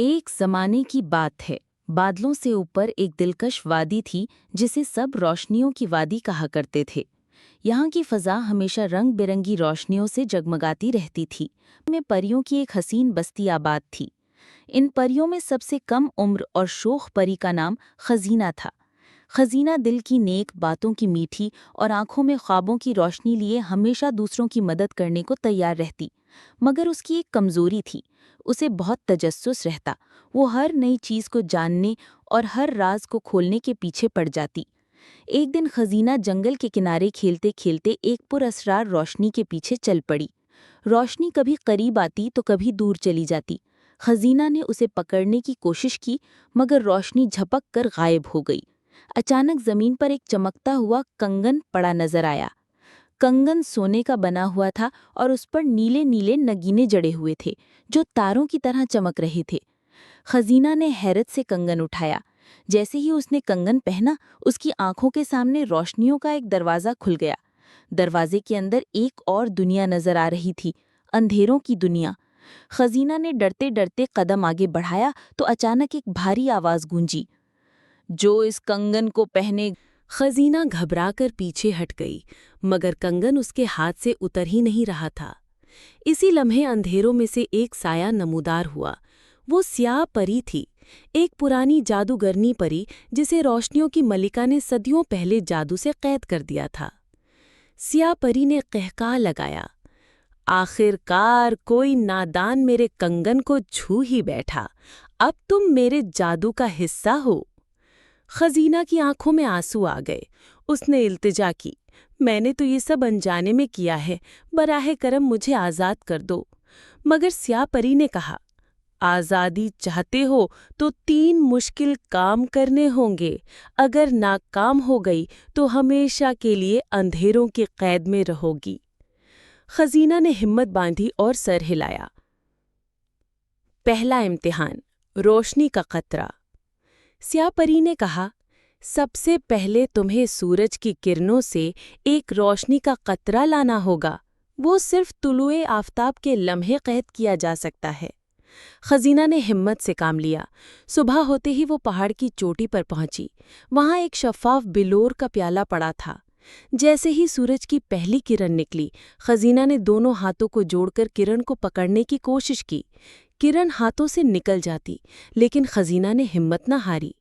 ایک زمانے کی بات ہے، بادلوں سے اوپر ایک دلکش وادی تھی جسے سب روشنیوں کی وادی کہا کرتے تھے۔ یہاں کی فضا ہمیشہ رنگ برنگی روشنیوں سے جگمگاتی رہتی تھی۔ میں پریوں کی ایک حسین بستی آباد تھی۔ ان پریوں میں سب سے کم عمر اور شوخ پری کا نام خزینہ تھا۔ خزینہ دل کی نیک باتوں کی میٹھی اور آنکھوں میں خوابوں کی روشنی لیے ہمیشہ دوسروں کی مدد کرنے کو تیار رہتی، مگر اس کی ایک کمزوری تھی، اسے بہت تجسس رہتا۔ وہ ہر نئی چیز کو جاننے اور ہر راز کو کھولنے کے پیچھے پڑ جاتی۔ ایک دن خزینہ جنگل کے کنارے کھیلتے کھیلتے ایک پراسرار روشنی کے پیچھے چل پڑی۔ روشنی کبھی قریب آتی تو کبھی دور چلی جاتی۔ خزینہ نے اسے پکڑنے کی کوشش کی، مگر روشنی جھپک کر غائب ہو گئی۔ اچانک زمین پر ایک چمکتا ہوا کنگن پڑا نظر آیا۔ کنگن سونے کا بنا ہوا تھا اور اس پر نیلے نیلے نگینے جڑے ہوئے تھے جو تاروں کی طرح چمک رہے تھے۔ خزینہ نے حیرت سے کنگن اٹھایا۔ جیسے ہی اس نے کنگن پہنا، اس کی آنکھوں کے سامنے روشنیوں کا ایک دروازہ کھل گیا۔ دروازے کے اندر ایک اور دنیا نظر آ رہی تھی، اندھیروں کی دنیا۔ خزینہ نے ڈرتے ڈرتے قدم آگے بڑھایا تو اچانک ایک بھاری آواز گونجی، جو اس کنگن کو پہنے۔ خزینہ گھبرا کر پیچھے ہٹ گئی، مگر کنگن اس کے ہاتھ سے اتر ہی نہیں رہا تھا۔ اسی لمحے اندھیروں میں سے ایک سایہ نمودار ہوا۔ وہ سیاہ پری تھی، ایک پرانی جادوگرنی پری جسے روشنیوں کی ملکہ نے صدیوں پہلے جادو سے قید کر دیا تھا۔ سیاہ پری نے قہقہہ لگایا، آخر کار کوئی نادان میرے کنگن کو چھو ہی بیٹھا، اب تم میرے جادو کا حصہ ہو۔ خزینہ کی آنکھوں میں آنسو آ گئے۔ اس نے التجا کی، میں نے تو یہ سب انجانے میں کیا ہے، براہ کرم مجھے آزاد کر دو۔ مگر سیاہ پری نے کہا، آزادی چاہتے ہو تو 3 مشکل کام کرنے ہوں گے، اگر ناکام ہو گئی تو ہمیشہ کے لیے اندھیروں کی قید میں رہو گی۔ خزینہ نے ہمت باندھی اور سر ہلایا۔ پہلا امتحان، روشنی کا قطرہ۔ سیاہ پری نے کہا، سب سے پہلے تمہیں سورج کی کرنوں سے ایک روشنی کا قطرہ لانا ہوگا، وہ صرف طلوع آفتاب کے لمحے قید کیا جا سکتا ہے۔ خزینہ نے ہمت سے کام لیا۔ صبح ہوتے ہی وہ پہاڑ کی چوٹی پر پہنچی۔ وہاں ایک شفاف بلور کا پیالہ پڑا تھا۔ جیسے ہی سورج کی پہلی کرن نکلی، خزینہ نے دونوں ہاتھوں کو جوڑ کر کرن کو پکڑنے کی کوشش کی۔ کرن ہاتھوں سے نکل جاتی، لیکن خزینہ نے ہمت نہ ہاری۔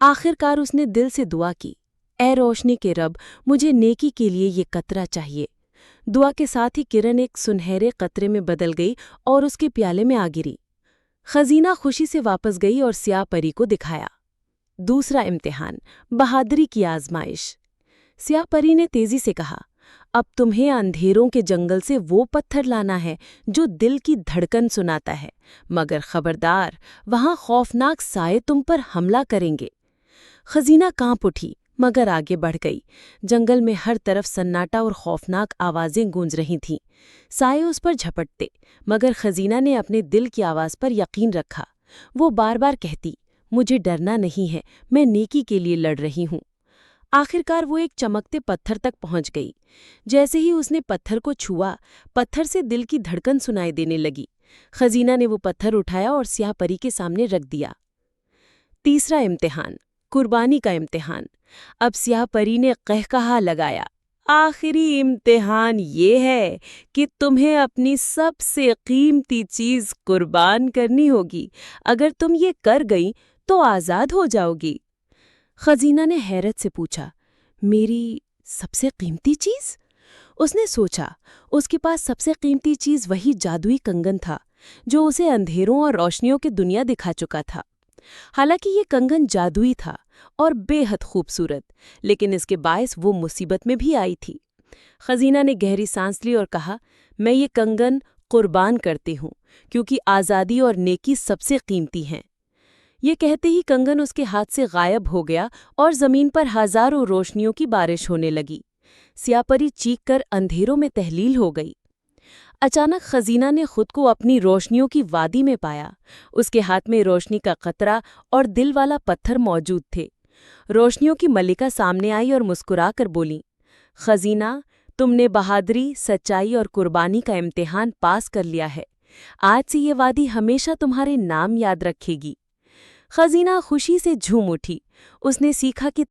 آخر کار اس نے دل سے دعا کی، اے روشنی کے رب، مجھے نیکی کے لیے یہ قطرہ چاہیے۔ دعا کے ساتھ ہی کرن ایک سنہرے قطرے میں بدل گئی اور اس کے پیالے میں آ گری۔ خزینہ خوشی سے واپس گئی اور سیاہ پری کو دکھایا۔ دوسرا امتحان، بہادری کی آزمائش۔ سیاہ پری نے تیزی سے کہا، اب تمہیں اندھیروں کے جنگل سے وہ پتھر لانا ہے جو دل کی دھڑکن سناتا ہے، مگر خبردار، وہاں خوفناک سائے تم پر حملہ کریں گے۔ خزینہ کانپ اٹھی، مگر آگے بڑھ گئی۔ جنگل میں ہر طرف سناٹا اور خوفناک آوازیں گونج رہی تھیں۔ سائے اس پر جھپٹتے، مگر خزینہ نے اپنے دل کی آواز پر یقین رکھا۔ وہ بار بار کہتی، مجھے ڈرنا نہیں ہے، میں نیکی کے لیے لڑ رہی ہوں۔ آخر کار وہ ایک چمکتے پتھر تک پہنچ گئی۔ جیسے ہی اس نے پتھر کو چھوا، پتھر سے دل کی دھڑکن سنائی دینے لگی۔ خزینہ نے وہ پتھر اٹھایا اور سیاہ پری کے سامنے رکھ دیا۔ تیسرا امتحان، قربانی کا امتحان۔ اب سیاہ پری نے قہقہہ لگایا، آخری امتحان یہ ہے کہ تمہیں اپنی سب سے قیمتی چیز قربان کرنی ہوگی۔ اگر تم یہ کر گئی تو آزاد ہو جاؤ گی۔ خزینہ نے حیرت سے پوچھا، میری سب سے قیمتی چیز؟ اس نے سوچا، اس کے پاس سب سے قیمتی چیز وہی جادوئی کنگن تھا جو اسے اندھیروں اور روشنیوں کی دنیا دکھا چکا تھا۔ حالانکہ یہ کنگن جادوئی تھا اور بے حد خوبصورت، لیکن اس کے باعث وہ مصیبت میں بھی آئی تھی۔ خزینہ نے گہری سانس لی اور کہا، میں یہ کنگن قربان کرتی ہوں، کیونکہ آزادی اور نیکی سب سے قیمتی ہیں۔ یہ کہتے ہی کنگن اس کے ہاتھ سے غائب ہو گیا اور زمین پر ہزاروں روشنیوں کی بارش ہونے لگی۔ سیاہ پری چیخ کر اندھیروں میں تحلیل ہو گئی۔ اچانک خزینہ نے خود کو اپنی روشنیوں کی وادی میں پایا۔ اس کے ہاتھ میں روشنی کا قطرہ اور دل والا پتھر موجود تھے۔ روشنیوں کی ملکہ سامنے آئی اور مسکرا کر بولی، خزینہ، تم نے بہادری، سچائی اور قربانی کا امتحان پاس کر لیا ہے۔ آج سے یہ وادی ہمیشہ تمہارے نام یاد رکھے گی۔ خزینہ خوشی سے جھوم اٹھی۔ اس نے سیکھا کہ